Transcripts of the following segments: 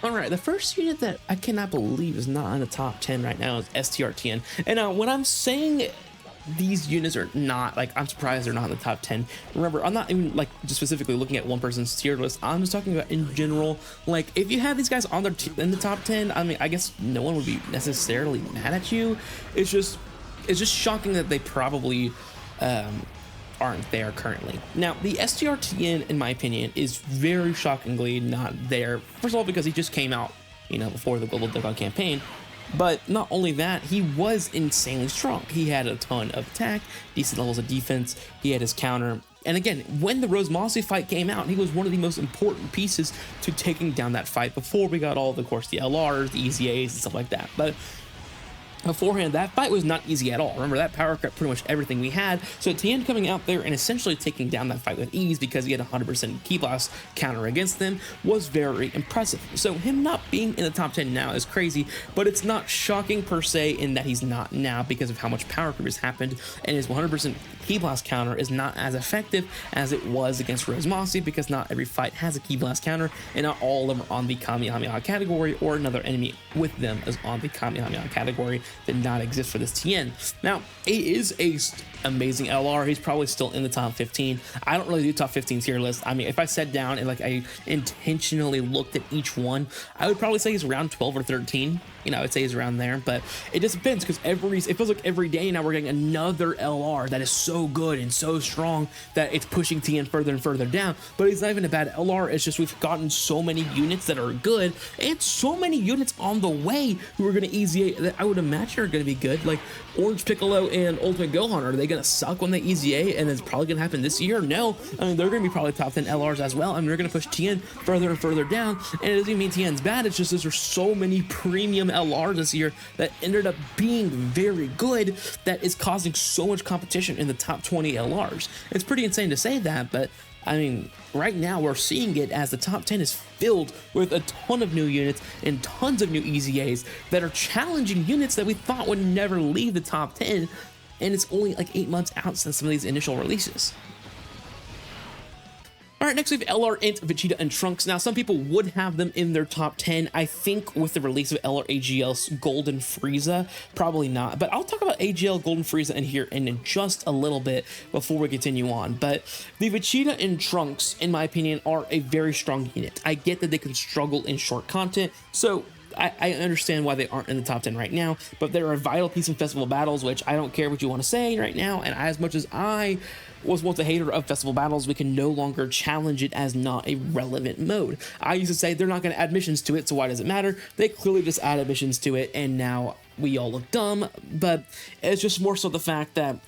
All right, the first unit that I cannot believe is not in the top 10 right now is STR Tien. And when I'm saying these units are not, like, I'm surprised they're not in the top 10. Remember, I'm not even like just specifically looking at one person's tier list. I'm just talking about in general. Like, if you have these guys on their in the top 10, I mean, I guess no one would be necessarily mad at you. It's just shocking that they probably aren't there currently. Now, the STR Tien, in my opinion, is very shockingly not there. First of all, because he just came out, before the Global Dokkan campaign. But not only that, he was insanely strong. He had a ton of attack, decent levels of defense, he had his counter. And again, when the Rose Mossy fight came out, he was one of the most important pieces to taking down that fight before we got all, of course, the LRs, the EZAs, and stuff like that. But beforehand, that fight was not easy at all. Remember, that power cut pretty much everything we had. So Tien coming out there and essentially taking down that fight with ease because he had 100% Ki Blast counter against them was very impressive. So him not being in the top 10 now is crazy, but it's not shocking per se in that he's not now because of how much power creep has happened, and his 100% Ki Blast counter is not as effective as it was against Rose Mossy because not every fight has a Ki Blast counter, and not all of them are on the Kamehameha category, or another enemy with them is on the Kamehameha category that not exist for this Tien. Now, it is a amazing LR. He's probably still in the top 15. I don't really do top 15 tier list. I mean, if I sat down and like I intentionally looked at each one, I would probably say he's around 12 or 13. I would say he's around there, but it just depends because it feels like every day now we're getting another LR that is so good and so strong that it's pushing Tien further and further down. But it's not even a bad LR. It's just we've gotten so many units that are good and so many units on the way who are going to EZA that I would imagine are going to be good. Like Orange Piccolo and Ultimate Gohan, are they going to suck when they EZA? And it's probably going to happen this year? No. I mean, they're going to be probably top 10 LRs as well. I mean, they're going to push Tien further and further down. And it doesn't even mean Tien's bad. It's just there's so many premium LRs this year that ended up being very good that is causing so much competition in the top 20 LRs. It's pretty insane to say that, but I mean, right now we're seeing it as the top 10 is filled with a ton of new units and tons of new EZAs that are challenging units that we thought would never leave the top 10, and it's only like 8 months out since some of these initial releases. All right, next we have LR Int, Vegeta, and Trunks. Now, some people would have them in their top 10. I think with the release of LR AGL's Golden Frieza, probably not. But I'll talk about AGL Golden Frieza in here in just a little bit before we continue on. But the Vegeta and Trunks, in my opinion, are a very strong unit. I get that they can struggle in short content, so I understand why they aren't in the top 10 right now, but they're a vital piece in festival battles, which I don't care what you want to say right now. And as much as I was once a hater of festival battles, we can no longer challenge it as not a relevant mode. I used to say they're not going to add missions to it, so why does it matter? They clearly just added missions to it, and now we all look dumb, but it's just more so the fact that,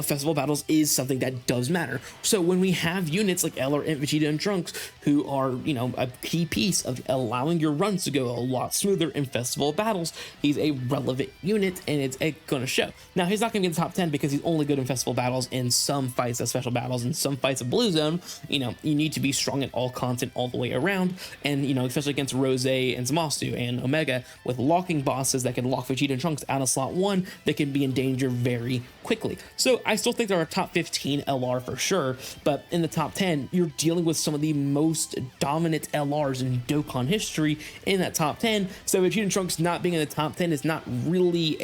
festival battles is something that does matter. So when we have units like LR and Vegeta and Trunks, who are, a key piece of allowing your runs to go a lot smoother in festival battles, he's a relevant unit, and it's going to show. Now, he's not going to be in the top 10 because he's only good in festival battles and some fights as special battles and some fights of Blue Zone. You need to be strong in all content all the way around, and, especially against Rose and Zamasu and Omega with locking bosses that can lock Vegeta and Trunks out of slot 1, they can be in danger very quickly. So I still think they're a top 15 LR for sure, but in the top 10, you're dealing with some of the most dominant LRs in Dokkan history in that top 10. So Vegeta and Trunks not being in the top 10 is not really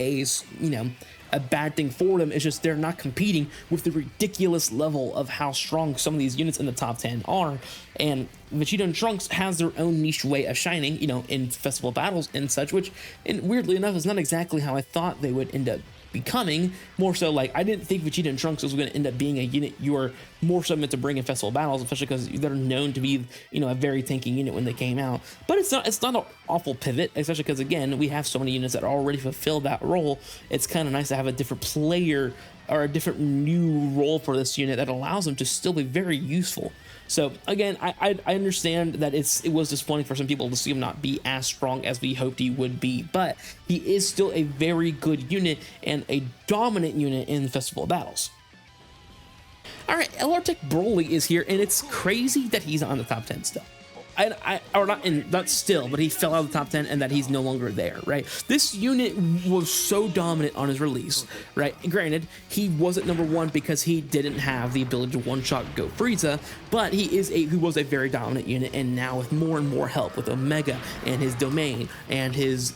a bad thing for them. It's just they're not competing with the ridiculous level of how strong some of these units in the top 10 are. And Vegeta and Trunks has their own niche way of shining, in festival battles and such, which, and weirdly enough, is not exactly how I thought they would end up becoming. More so, like, I didn't think Vegeta and Trunks was going to end up being a unit you were more so meant to bring in festival battles, especially because they're known to be, a very tanky unit when they came out. But it's not an awful pivot, especially because, again, we have so many units that already fulfill that role. It's kind of nice to have a different player or a different new role for this unit that allows them to still be very useful. So again, I understand that it was disappointing for some people to see him not be as strong as we hoped he would be, but he is still a very good unit and a dominant unit in festival battles. All right, TEQ Broly is here, and it's crazy that he's on the top 10 still. or not still, but he fell out of the top 10 and that he's no longer there, right? This unit was so dominant on his release, right? And granted, he wasn't number one because he didn't have the ability to one-shot Go Frieza, but he was a very dominant unit, and now with more and more help with Omega and his domain and his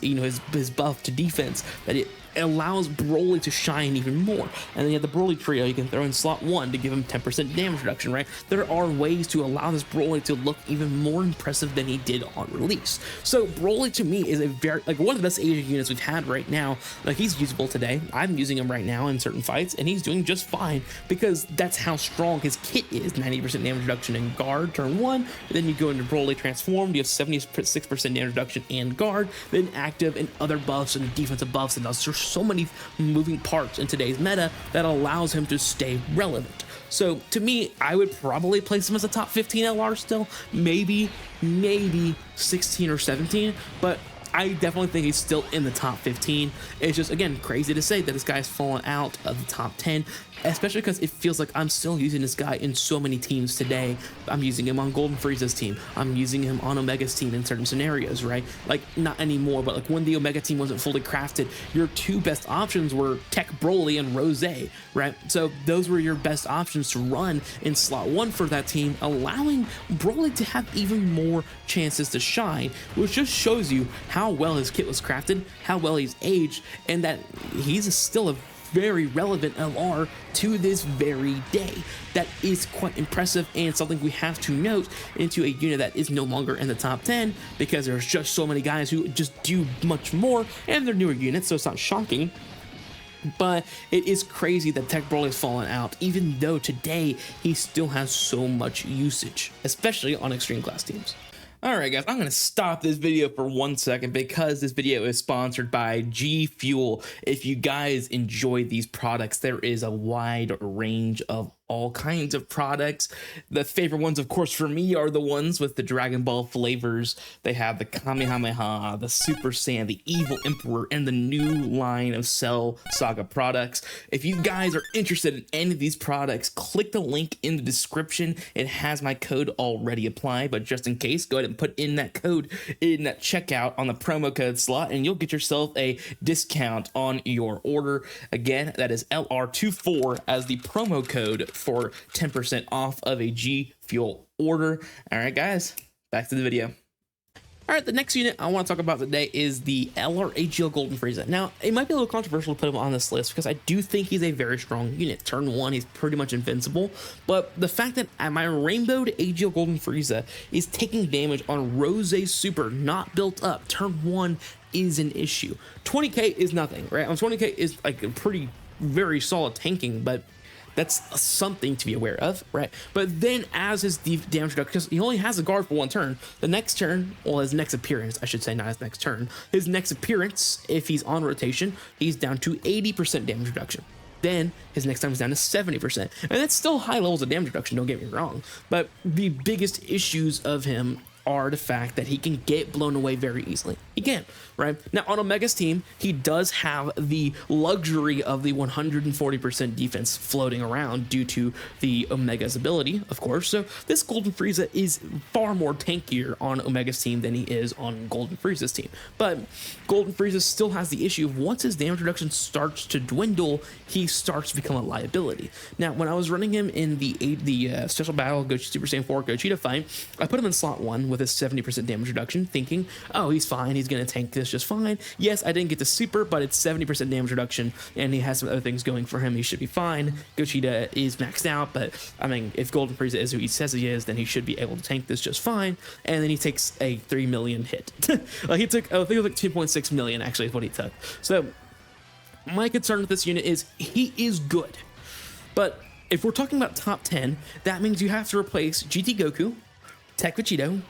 buff to defense, that it allows Broly to shine even more. And then you have the Broly trio you can throw in slot 1 to give him 10% damage reduction, right? There are ways to allow this Broly to look even more impressive than he did on release. So Broly to me is a very, like, one of the best Asian units we've had right now. Like, he's usable today. I'm using him right now in certain fights, and he's doing just fine because that's how strong his kit is. 90% damage reduction in guard turn 1, then you go into Broly transformed, you have 76% damage reduction in guard, then active and other buffs and defensive buffs, and there's so many moving parts in today's meta that allows him to stay relevant. So to me, I would probably place him as a top 15 LR still, maybe 16 or 17, but I definitely think he's still in the top 15. It's just, again, crazy to say that this guy's fallen out of the top 10, especially because it feels like I'm still using this guy in so many teams today. I'm using him on Golden Frieza's team. I'm using him on Omega's team in certain scenarios, right? Like, not anymore, but like when the Omega team wasn't fully crafted, your two best options were TEQ Broly and Rose, right? So those were your best options to run in slot 1 for that team, allowing Broly to have even more chances to shine, which just shows you how well his kit was crafted, how well he's aged, and that he's still a very relevant LR to this very day. That is quite impressive and something we have to note into a unit that is no longer in the top 10 because there's just so many guys who just do much more, and they're newer units, so it's not shocking. But it is crazy that TEQ Broly has fallen out, even though today he still has so much usage, especially on extreme class teams. Alright guys, I'm going to stop this video for 1 second because this video is sponsored by G Fuel. If you guys enjoy these products, there is a wide range of all kinds of products. The favorite ones, of course, for me are the ones with the Dragon Ball flavors. They have the Kamehameha, the Super Saiyan, the Evil Emperor, and the new line of Cell Saga products. If you guys are interested in any of these products, click the link in the description. It has my code already applied, but just in case, go ahead and put in that code in that checkout on the promo code slot, and you'll get yourself a discount on your order. Again, that is LR24 as the promo code for 10% off of a G Fuel order. All right, guys, back to the video. All right, the next unit I want to talk about today is the LR Golden Frieza. Now, it might be a little controversial to put him on this list because I do think he's a very strong unit. Turn 1, he's pretty much invincible, but the fact that my rainbowed AGL Golden Frieza is taking damage on Rose Super, not built up, turn 1 is an issue. 20k is nothing, right? On 20k is like a pretty, very solid tanking, but that's something to be aware of, right? But then as his damage reduction, because he only has a guard for 1 turn, the next turn, well, his next appearance, I should say, not his next turn, his next appearance, if he's on rotation, he's down to 80% damage reduction. Then his next time is down to 70%. And that's still high levels of damage reduction, don't get me wrong. But the biggest issues of him are the fact that he can get blown away very easily. He can, right? Now, on Omega's team, he does have the luxury of the 140% defense floating around due to the Omega's ability, of course. So this Golden Frieza is far more tankier on Omega's team than he is on Golden Frieza's team. But Golden Frieza still has the issue of once his damage reduction starts to dwindle, he starts to become a liability. Now, when I was running him in the special battle Super Saiyan 4 Gogeta fight, I put him in slot 1 with a 70% damage reduction, thinking, oh, he's fine, he's gonna tank this just fine. Yes, I didn't get the super, but it's 70% damage reduction, and he has some other things going for him. He should be fine. Gogeta is maxed out, but I mean, if Golden Frieza is who he says he is, then he should be able to tank this just fine. And then he takes a 3 million hit. Like, he took, I think it was like 2.6 million actually is what he took. So my concern with this unit is he is good, but if we're talking about top 10, that means you have to replace GT Goku, TEQ Vegeta,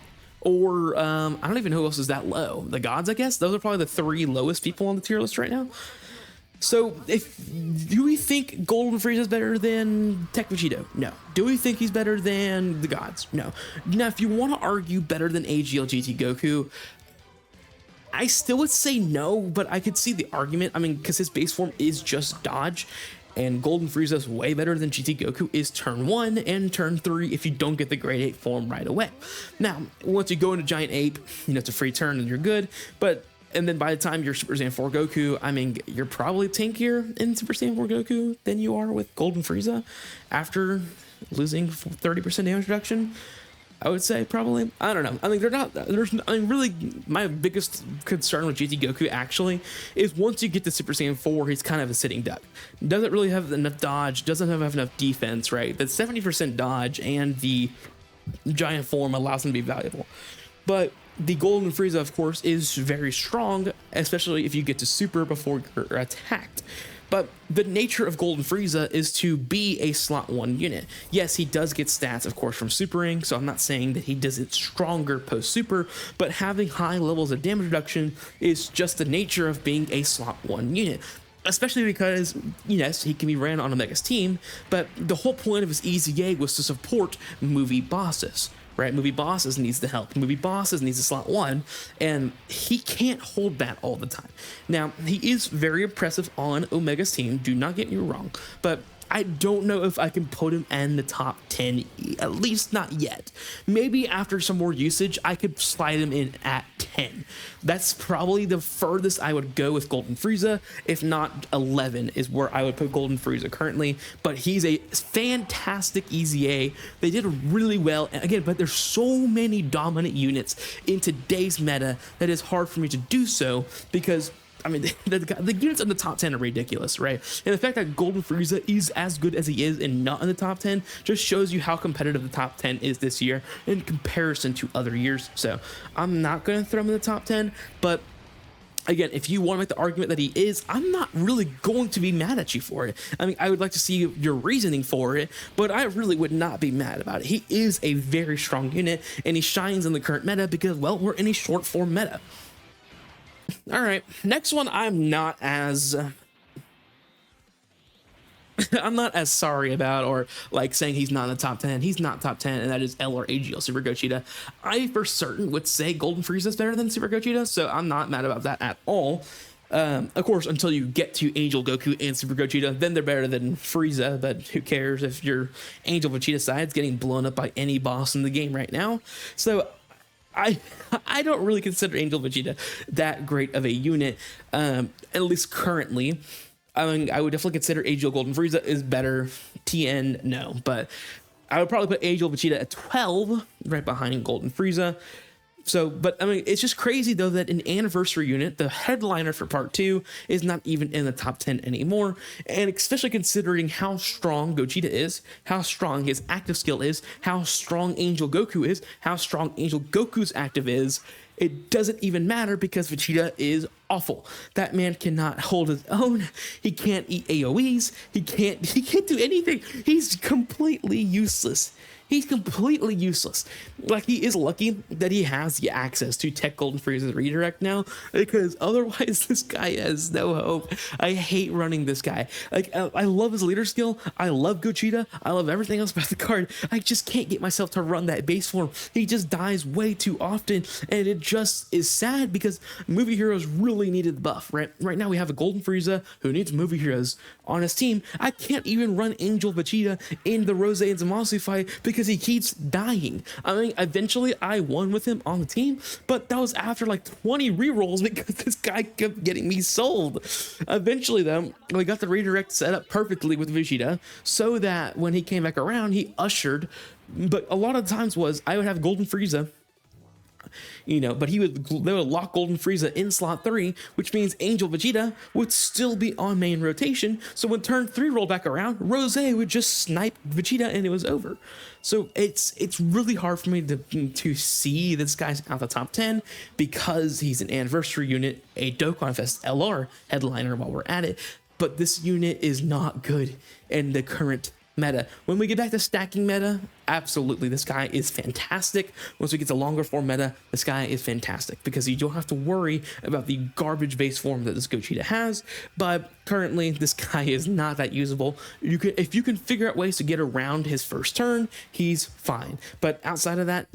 or I don't even know who else is that low. The gods, I guess. Those are probably the 3 lowest people on the tier list right now. So do we think Golden Frieza is better than TEQ Vegeta? No. Do we think he's better than the gods? No. Now, if you want to argue better than AGL GT Goku, I still would say no, but I could see the argument. I mean, because his base form is just dodge, and Golden Frieza is way better than GT Goku is turn 1 and turn 3 if you don't get the grade 8 form right away. Now, once you go into Giant Ape, you know, it's a free turn and you're good, and then by the time you're Super Saiyan 4 Goku, I mean, you're probably tankier in Super Saiyan 4 Goku than you are with Golden Frieza after losing 30% damage reduction. I would say probably. I don't know. I mean, really, my biggest concern with GT Goku actually is once you get to Super Saiyan 4, he's kind of a sitting duck. Doesn't really have enough dodge, doesn't have enough defense, right? The 70% dodge and the giant form allows him to be valuable. But the Golden Frieza, of course, is very strong, especially if you get to Super before you're attacked. But the nature of Golden Frieza is to be a slot 1 unit. Yes, he does get stats, of course, from supering, so I'm not saying that he does it stronger post-super, but having high levels of damage reduction is just the nature of being a slot 1 unit. Especially because, yes, he can be ran on Omega's team, but the whole point of his EZA was to support movie bosses. Right, movie bosses needs the help. Movie bosses needs a slot 1, and he can't hold that all the time. Now, he is very impressive on Omega's team, do not get me wrong, but I don't know if I can put him in the top 10, at least not yet. Maybe after some more usage, I could slide him in at 10. That's probably the furthest I would go with Golden Frieza. If not, 11 is where I would put Golden Frieza currently. But he's a fantastic EZA. They did really well. And again, but there's so many dominant units in today's meta that it's hard for me to do so because I mean, the units in the top 10 are ridiculous, right? And the fact that Golden Frieza is as good as he is and not in the top 10 just shows you how competitive the top 10 is this year in comparison to other years. So I'm not going to throw him in the top 10, but again, if you want to make the argument that he is, I'm not really going to be mad at you for it. I mean, I would like to see your reasoning for it, but I really would not be mad about it. He is a very strong unit, and he shines in the current meta because, well, we're in a short form meta. All right, next one I'm not as sorry about, or like saying he's not in the top 10. He's not top 10, and that is L or AGL Super Gogeta. I for certain would say Golden Frieza is better than Super Gogeta, so I'm not mad about that at all. Of course, until you get to Angel Goku and Super Gogeta, then they're better than Frieza, but who cares if your Angel Vegeta side's getting blown up by any boss in the game right now. So I don't really consider Angel Vegeta that great of a unit, at least currently. I mean, I would definitely consider Angel Golden Frieza is better. Tien, no, but I would probably put Angel Vegeta at 12, right behind Golden Frieza. So, but I mean, it's just crazy though that an anniversary unit, the headliner for part 2, is not even in the top 10 anymore. And especially considering how strong Gogeta is, how strong his active skill is, how strong Angel Goku is, how strong Angel Goku's active is, it doesn't even matter because Vegeta is awful. That man cannot hold his own. He can't eat AoEs. He can't do anything. He's completely useless. He's completely useless. Like, he is lucky that he has the access to TEQ Golden Frieza's redirect now, because otherwise this guy has no hope. I hate running this guy. Like, I love his leader skill. I love Gogeta. I love everything else about the card. I just can't get myself to run that base form. He just dies way too often, and it just is sad because movie heroes really needed the buff, right? Right now we have a Golden Frieza who needs movie heroes on his team. I can't even run Angel Vegeta in the Rose and Zamasu fight because he keeps dying. I mean, eventually I won with him on the team, but that was after like 20 rerolls because this guy kept getting me sold. Eventually though, we got the redirect set up perfectly with Vegeta so that when he came back around, he ushered, but a lot of times was I would have Golden Frieza, you know, but they would lock Golden Frieza in slot 3, which means Angel Vegeta would still be on main rotation. So when turn 3 rolled back around, Rose would just snipe Vegeta and it was over. So it's really hard for me to see this guy's out the top 10 because he's an anniversary unit, a Dokkan Fest LR headliner while we're at it. But this unit is not good in the current meta. When we get back to stacking meta, absolutely, this guy is fantastic. Once we get to longer form meta, this guy is fantastic because you don't have to worry about the garbage base form that this Gogeta has. But currently, this guy is not that usable. If you can figure out ways to get around his first turn, he's fine. But outside of that,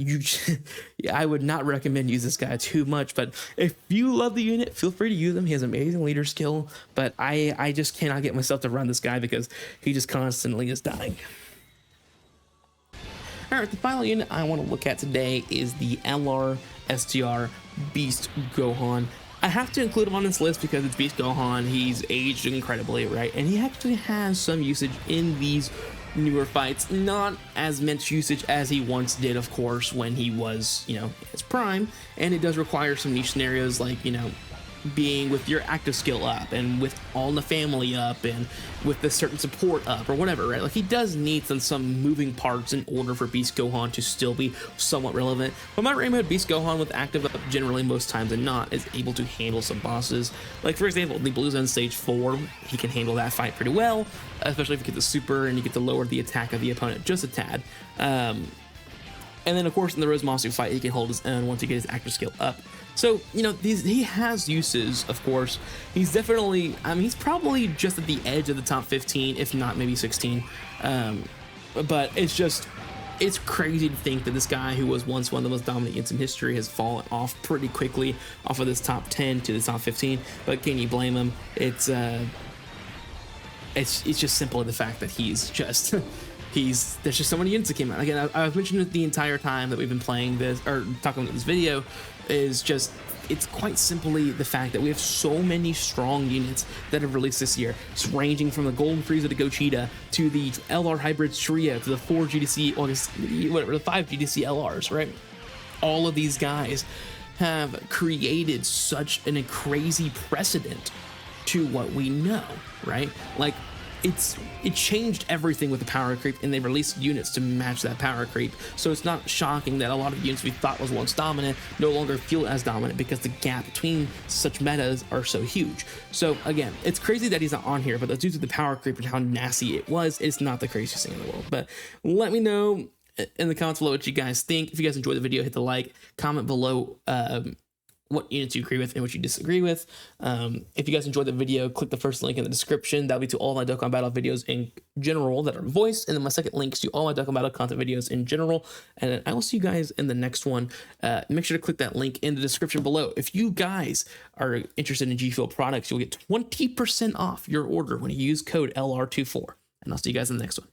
I would not recommend use this guy too much. But if you love the unit, feel free to use him. He has amazing leader skill. But I just cannot get myself to run this guy because he just constantly is dying. All right, the final unit I want to look at today is the LR STR Beast Gohan. I have to include him on this list because it's Beast Gohan. He's aged incredibly, right? And he actually has some usage in these newer fights. Not as much usage as he once did, of course, when he was, his prime. And it does require some niche scenarios like, being with your active skill up and with all in the family up and with the certain support up or whatever, right? Like he does need some moving parts in order for Beast Gohan to still be somewhat relevant. But my Rainbow Beast Gohan with active up generally most times than not is able to handle some bosses. Like for example, the Blue Zone stage 4, he can handle that fight pretty well, especially if you get the super and you get to lower the attack of the opponent just a tad. And then of course in the Rosemasu fight, he can hold his own once he gets his active skill up. So, he has uses, of course. He's definitely, he's probably just at the edge of the top 15, if not maybe 16. But it's crazy to think that this guy who was once one of the most dominant units in history has fallen off pretty quickly off of this top 10 to the top 15. But can you blame him? It's just simply the fact that he's just... there's just so many units that came out. Again, I've mentioned it the entire time that we've been playing this or talking about this video, it's quite simply the fact that we have so many strong units that have released this year. It's ranging from the Golden Frieza to Gogeta to the LR Hybrid Trio to the 4 GDC, or the 5 GDC LRs, right? All of these guys have created such a crazy precedent to what we know, right? Like, it changed everything with the power creep, and they released units to match that power creep. So it's not shocking that a lot of units we thought was once dominant no longer feel as dominant because the gap between such metas are so huge. So again, it's crazy that he's not on here, but that's due to the power creep and how nasty it was. It's not the craziest thing in the world. But let me know in the comments below what you guys think. If you guys enjoyed the video, hit the like, comment below what units you agree with and what you disagree with. If you guys enjoyed the video, click the first link in the description. That'll be to all my Dokkan Battle videos in general that are voiced, and then my second links to all my Dokkan Battle content videos in general. And I will see you guys in the next one. Make sure to click that link in the description below. If you guys are interested in G Fuel products, you'll get 20% off your order when you use code LR24. And I'll see you guys in the next one.